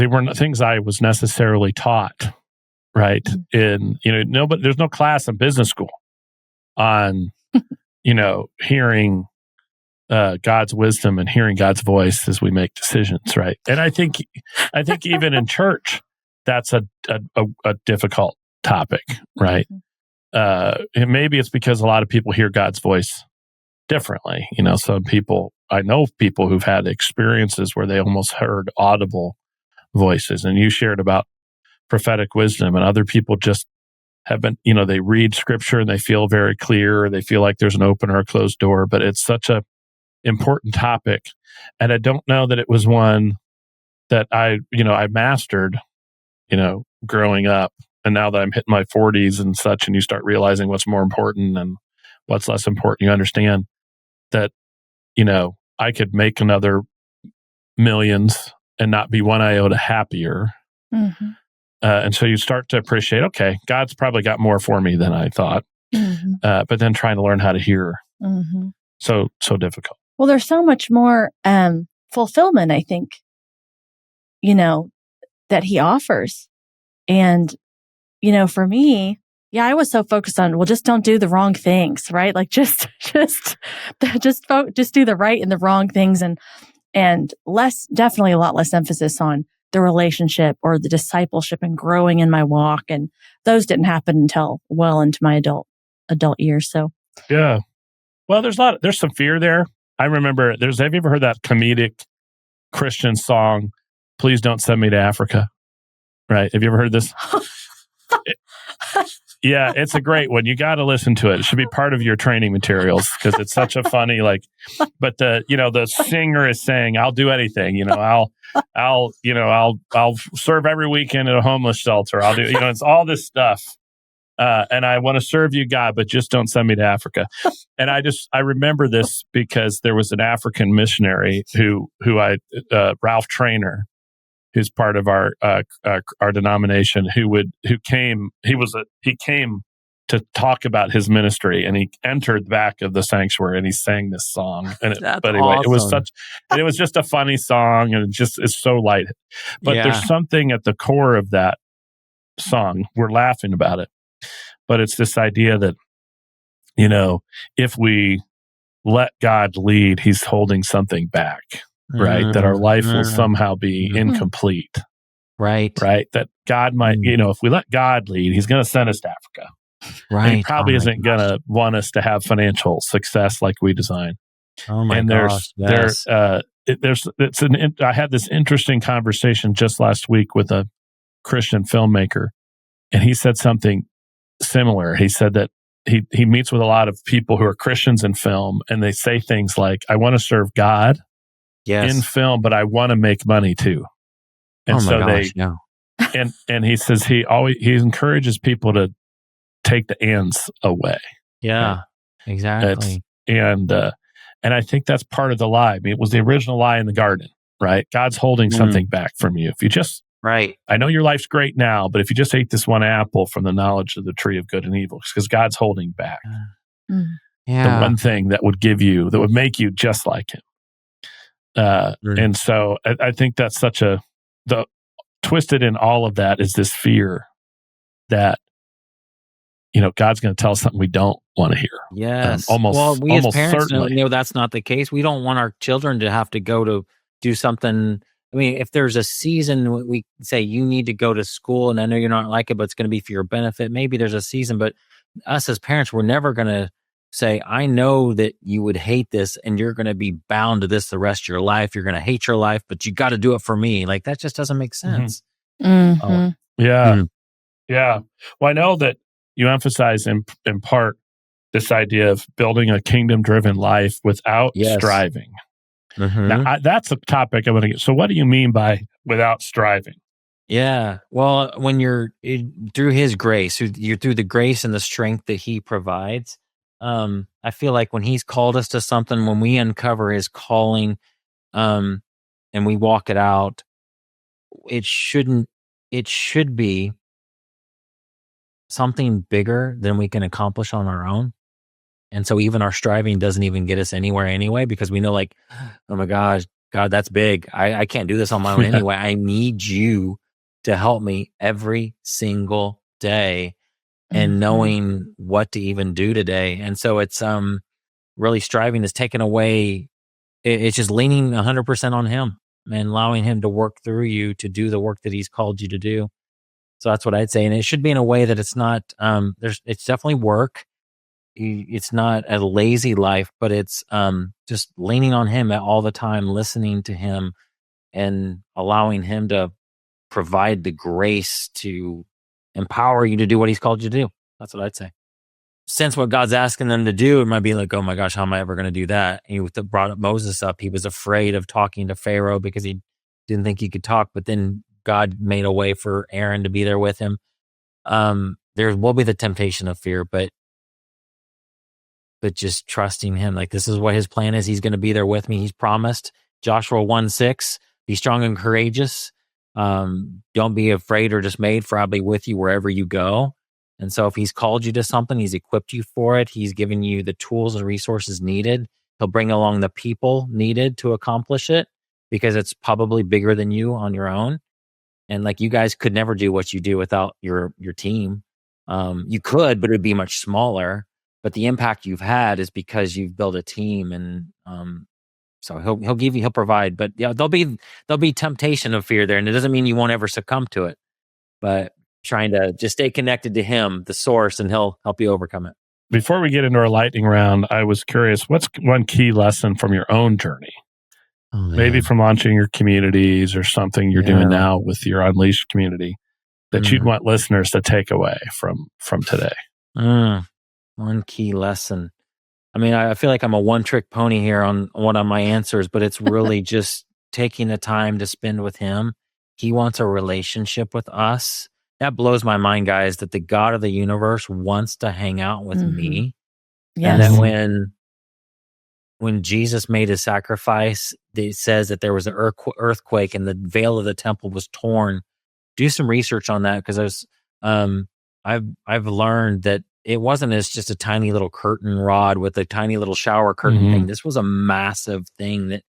weren't things I was necessarily taught, right? But there's no class in business school on, hearing God's wisdom and hearing God's voice as we make decisions, right? And I think even in church, that's a difficult topic, right? And maybe it's because a lot of people hear God's voice differently. Some people, I know people who've had experiences where they almost heard audible voices, and you shared about prophetic wisdom, and other people just have been, they read scripture and they feel very clear, or they feel like there's an open or a closed door, but it's such a important topic. And I don't know that it was one that I mastered, growing up. And now that I'm hitting my 40s and such, and you start realizing what's more important and what's less important, you understand that, I could make another millions and not be one iota happier. And so you start to appreciate, okay, God's probably got more for me than I thought. But then trying to learn how to hear. So difficult. Well, there's so much more fulfillment, I think, that he offers. And, for me, Yeah, I was so focused on, well, just don't do the wrong things, right? Like just do the right and the wrong things, and definitely a lot less emphasis on the relationship or the discipleship and growing in my walk. And those didn't happen until well into my adult years. So yeah. Well, there's some fear there. I remember have you ever heard that comedic Christian song, "Please Don't Send Me to Africa"? Right. Have you ever heard this? Yeah, it's a great one. You got to listen to it. It should be part of your training materials because it's such a funny, but the singer is saying, "I'll do anything. I'll serve every weekend at a homeless shelter. I'll do, it's all this stuff. And I want to serve you, God, but just don't send me to Africa." And I remember this because there was an African missionary Ralph Trainer, who's part of our denomination, he came to talk about his ministry, and he entered the back of the sanctuary and he sang this song. But anyway, awesome. It was just a funny song, and it's so light. But there's something at the core of that song. We're laughing about it, but it's this idea that, if we let God lead, he's holding something back. Right, that our life will somehow be incomplete. Right. That God might, if we let God lead, he's going to send us to Africa. Right. And he probably isn't going to want us to have financial success like we design. Oh my gosh. I had this interesting conversation just last week with a Christian filmmaker, and he said something similar. He said that he meets with a lot of people who are Christians in film, and they say things like, "I want to serve God." Yes. In film, but I want to make money too. And and he says he encourages people to take the ands away. Yeah, right? Exactly. And I think that's part of the lie. I mean, it was the original lie in the garden, right? God's holding something back from you. If you just, right. I know your life's great now, but if you just ate this one apple from the knowledge of the tree of good and evil, because God's holding back the one thing that would make you just like him. And so I think that's the twisted in all of that is this fear that, God's going to tell us something we don't want to hear. Yes. We as parents know that's not the case. We don't want our children to have to go to do something. I mean, if there's a season, we say you need to go to school, and I know you're not like it, but it's going to be for your benefit. Maybe there's a season, but us as parents, we're never going to say, I know that you would hate this and you're going to be bound to this the rest of your life. You're going to hate your life, but you got to do it for me. Like, that just doesn't make sense. Mm-hmm. Yeah. Well, I know that you emphasize in part this idea of building a kingdom-driven life without striving. Now, that's a topic I want to get. So what do you mean by without striving? Yeah. Well, when you're through his grace, you're through the grace and the strength that he provides. I feel like when he's called us to something, when we uncover his calling, and we walk it out, it should be something bigger than we can accomplish on our own. And so even our striving doesn't even get us anywhere anyway, because we know, like, oh my gosh, God, that's big. I can't do this on my own anyway. I need you to help me every single day. And knowing what to even do today. And so it's really striving is taken away. It's just leaning 100% on him and allowing him to work through you to do the work that he's called you to do. So that's what I'd say. And it should be in a way that it's not, it's definitely work. It's not a lazy life, but it's just leaning on him all the time, listening to him and allowing him to provide the grace to empower you to do what he's called you to do. That's what I'd say. Since what God's asking them to do, it might be like, oh my gosh, how am I ever going to do that? He brought up Moses up. He was afraid of talking to Pharaoh because he didn't think he could talk, but then God made a way for Aaron to be there with him. There will be the temptation of fear, but just trusting him. Like, this is what his plan is. He's going to be there with me. He's promised. Joshua 1:6, be strong and courageous. Don't be afraid or dismayed, for I'll be with you wherever you go. And so if he's called you to something, he's equipped you for it. He's given you the tools and resources needed. He'll bring along the people needed to accomplish it, because it's probably bigger than you on your own. And like, you guys could never do what you do without your team. You could, but it would be much smaller. But the impact you've had is because you've built a team, and so he'll provide. But yeah, there'll be temptation of fear there, and it doesn't mean you won't ever succumb to it. But trying to just stay connected to him, the source, and he'll help you overcome it. Before we get into our lightning round, I was curious, what's one key lesson from your own journey? Maybe from launching your communities or something you're doing now with your Unleashed community that you'd want listeners to take away from today. One key lesson. I mean, I feel like I'm a one-trick pony here on one of my answers, but it's really just taking the time to spend with him. He wants a relationship with us. That blows my mind, guys, that the God of the universe wants to hang out with me. Yes. And that when Jesus made his sacrifice, it says that there was an earthquake and the veil of the temple was torn. Do some research on that, because I've learned that it wasn't as just a tiny little curtain rod with a tiny little shower curtain thing. This was a massive thing that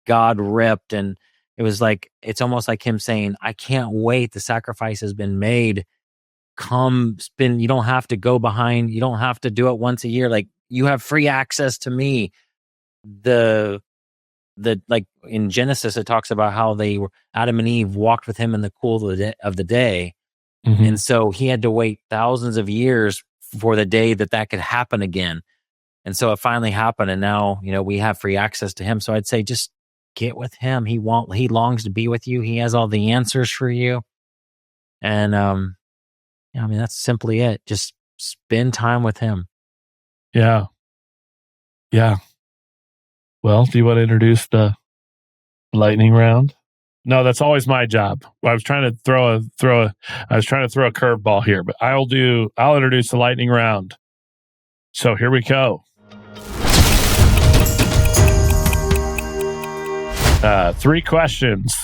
God ripped, and it was like, it's almost like him saying, I can't wait. The sacrifice has been made. Come spend. You don't have to go behind. You don't have to do it once a year. Like, you have free access to me. The like in Genesis, it talks about how Adam and Eve walked with him in the cool of the day. And so he had to wait thousands of years for the day that could happen again. And so it finally happened. And now, we have free access to him. So I'd say just get with him. He longs to be with you. He has all the answers for you. And, that's simply it. Just spend time with him. Yeah. Yeah. Well, do you want to introduce the lightning round? No, that's always my job. I was trying to throw a curveball here, but I'll introduce the lightning round. So here we go. 3 questions,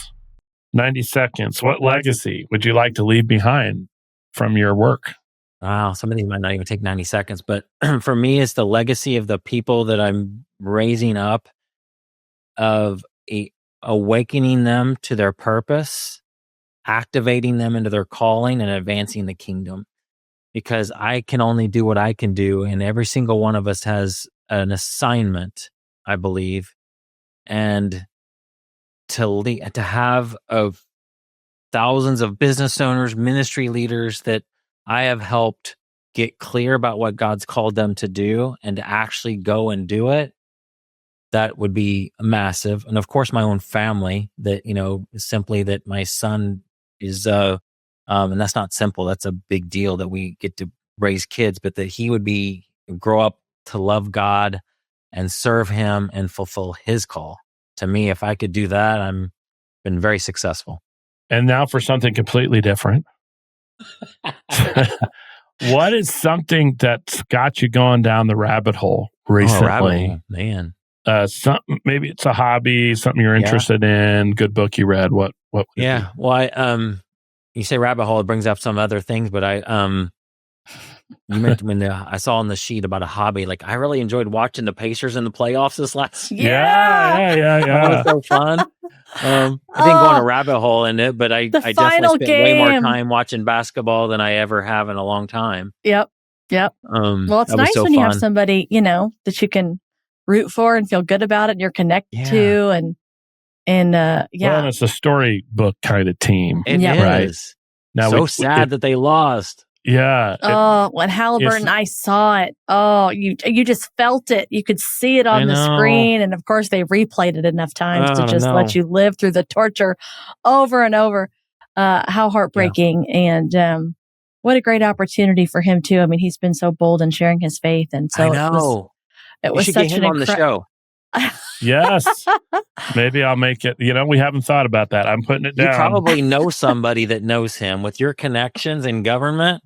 90 seconds. What legacy would you like to leave behind from your work? Wow, some of these might not even take 90 seconds, but for me, it's the legacy of the people that I'm raising up, of awakening them to their purpose, activating them into their calling, and advancing the kingdom. Because I can only do what I can do, and every single one of us has an assignment, I believe, and to have thousands of business owners, ministry leaders that I have helped get clear about what God's called them to do, and to actually go and do it. That would be massive. And of course, my own family, that, simply that my son is, and that's not simple. That's a big deal that we get to raise kids, but that he would grow up to love God and serve him and fulfill his call. To me, if I could do that, I'm been very successful. And now for something completely different. What is something that's got you going down the rabbit hole recently? Rabbit hole, man. Maybe it's a hobby, something you're interested in, good book you read. What would it be? Well, you say rabbit hole, it brings up some other things, but you mentioned when I saw on the sheet about a hobby, like I really enjoyed watching the Pacers in the playoffs this last year. Yeah. That was so fun. I didn't go on a rabbit hole in it, but I definitely spent way more time watching basketball than I ever have in a long time. Yep. Well, it's nice when you have somebody, that you can root for and feel good about it, and you're connected to, and Well, and it's a storybook kind of team. It is. Right? Now so sad that they lost. Yeah. When Halliburton, I saw it. Oh, you just felt it. You could see it on the screen. And of course, they replayed it enough times to just let you live through the torture over and over. How heartbreaking. Yeah. And what a great opportunity for him, too. I mean, he's been so bold in sharing his faith. And so it was such an on the show. Yes. Maybe I'll make it. We haven't thought about that. I'm putting it down. You probably know somebody that knows him with your connections in government.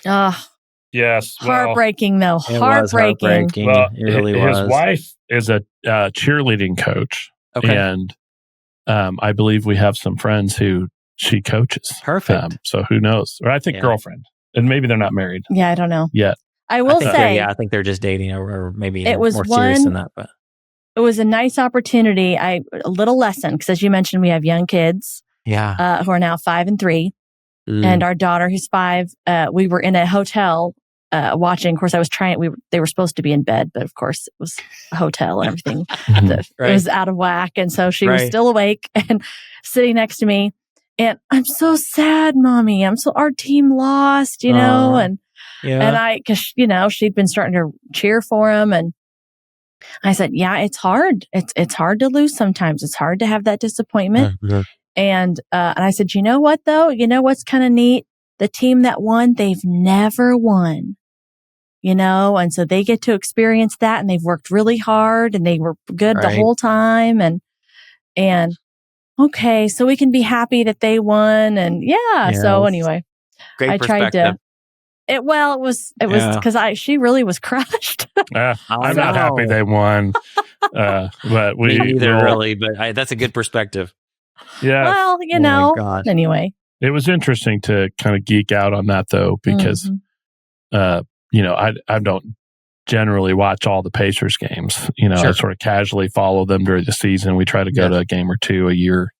Yes. Heartbreaking, though. Heartbreaking. Well, it really was. His wife is a cheerleading coach. Okay. And I believe we have some friends who she coaches. Perfect. So who knows? Or I think girlfriend. And maybe they're not married. Yeah, I don't know. Yet. I will say. I think they're just dating, or maybe it was more serious than that. But it was a nice opportunity. A little lesson, because as you mentioned, we have young kids. Yeah. Who are now 5 and 3. And our daughter, who's 5, we were in a hotel watching. Of course, I was trying. They were supposed to be in bed, but of course, it was a hotel and everything. It was out of whack, and so she was still awake and sitting next to me. And I'm so sad, Mommy. Our team lost, and because she'd been starting to cheer for him, and I said, yeah, it's hard. It's hard to lose sometimes. It's hard to have that disappointment. And I said, you know what though? You know what's kind of neat? The team that won, they've never won. And so they get to experience that, and they've worked really hard, and they were good the whole time. And okay, so we can be happy that they won. And so anyway, great I perspective. tried to. It was because she really was crushed. I'm not happy they won, but Me neither, really. But that's a good perspective. Yeah. Well, anyway, it was interesting to kind of geek out on that though, because I don't generally watch all the Pacers games. I sort of casually follow them during the season. We try to go to a game or two a year.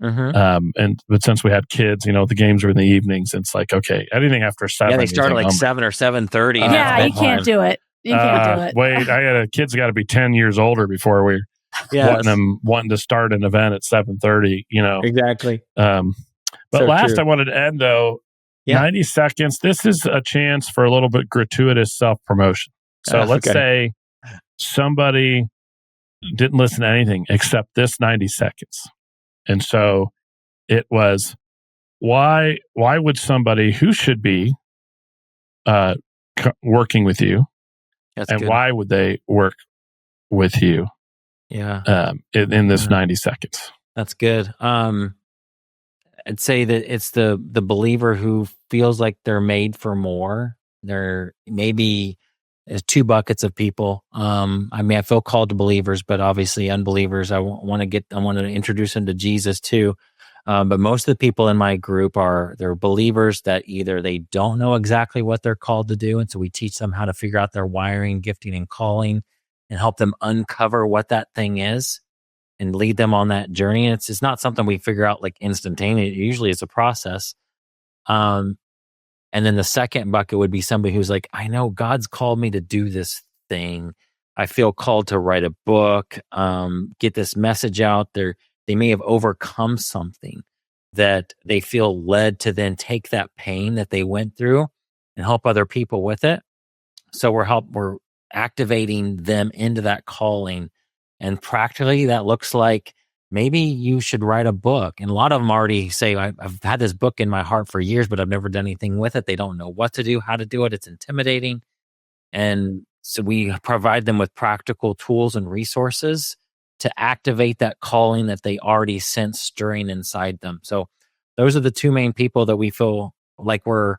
But since we had kids, the games are in the evenings. It's like, okay, anything after 7. Yeah, they start at 7 or 7:30. You can't do it. You can't do it. Wait, kids got to be 10 years older before we're wanting to start an event at 7:30. Exactly. But last, I wanted to end though. 90 seconds. This is a chance for a little bit gratuitous self-promotion. So let's say somebody didn't listen to anything except this 90 seconds. And so it was, why would somebody who should be working with you, why would they work with you in this 90 seconds? That's good. I'd say that it's the believer who feels like they're made for more. There maybe there's 2 buckets of people. I feel called to believers, but obviously unbelievers. I want to introduce them to Jesus too. But most of the people in my group they're believers that either they don't know exactly what they're called to do, and so we teach them how to figure out their wiring, gifting, and calling, and help them uncover what that thing is, and lead them on that journey. And it's not something we figure out like instantaneously. Usually it's a process. And then the second bucket would be somebody who's like, I know God's called me to do this thing. I feel called to write a book, get this message out there. They may have overcome something that they feel led to then take that pain that they went through and help other people with it. So we're activating them into that calling. And practically that looks like maybe you should write a book. And a lot of them already say, I've had this book in my heart for years, but I've never done anything with it. They don't know what to do, how to do it. It's intimidating. And so we provide them with practical tools and resources to activate that calling that they already sense stirring inside them. So those are the 2 main people that we feel like we're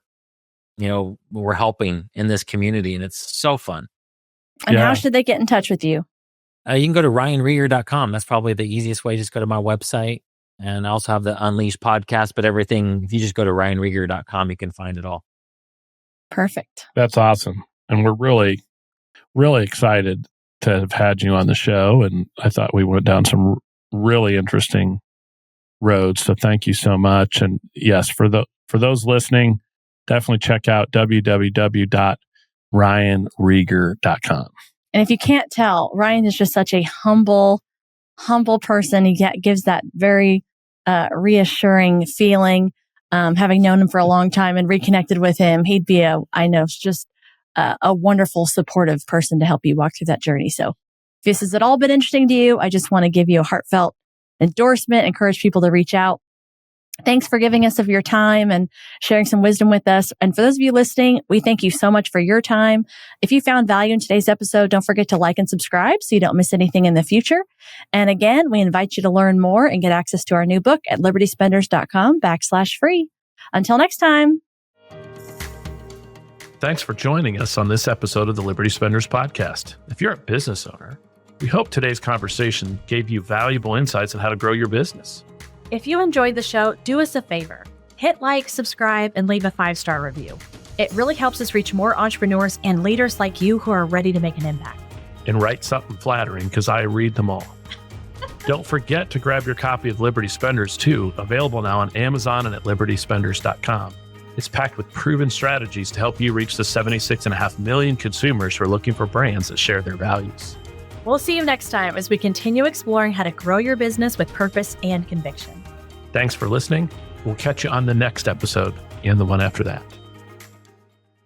helping in this community. And it's so fun. And how should they get in touch with you? You can go to ryanreger.com. That's probably the easiest way. Just go to my website. And I also have the Unleashed podcast, but everything, if you just go to ryanreger.com, you can find it all. Perfect. That's awesome. And we're really, really excited to have had you on the show. And I thought we went down some really interesting roads. So thank you so much. And yes, for those listening, definitely check out www.ryanreger.com. And if you can't tell, Ryan is just such a humble person. He gives that very reassuring feeling. Having known him for a long time and reconnected with him, he'd be a wonderful, supportive person to help you walk through that journey. So if this has at all been interesting to you, I just want to give you a heartfelt endorsement, encourage people to reach out. Thanks for giving us of your time and sharing some wisdom with us. And for those of you listening, we thank you so much for your time. If you found value in today's episode, don't forget to like and subscribe so you don't miss anything in the future. And again, we invite you to learn more and get access to our new book at libertyspenders.com/free. Until next time. Thanks for joining us on this episode of the Liberty Spenders podcast. If you're a business owner, we hope today's conversation gave you valuable insights on how to grow your business. If you enjoyed the show, do us a favor. Hit like, subscribe, and leave a 5-star review. It really helps us reach more entrepreneurs and leaders like you who are ready to make an impact. And write something flattering because I read them all. Don't forget to grab your copy of Liberty Spenders too, available now on Amazon and at libertyspenders.com. It's packed with proven strategies to help you reach the 76.5 million consumers who are looking for brands that share their values. We'll see you next time as we continue exploring how to grow your business with purpose and conviction. Thanks for listening. We'll catch you on the next episode and the one after that.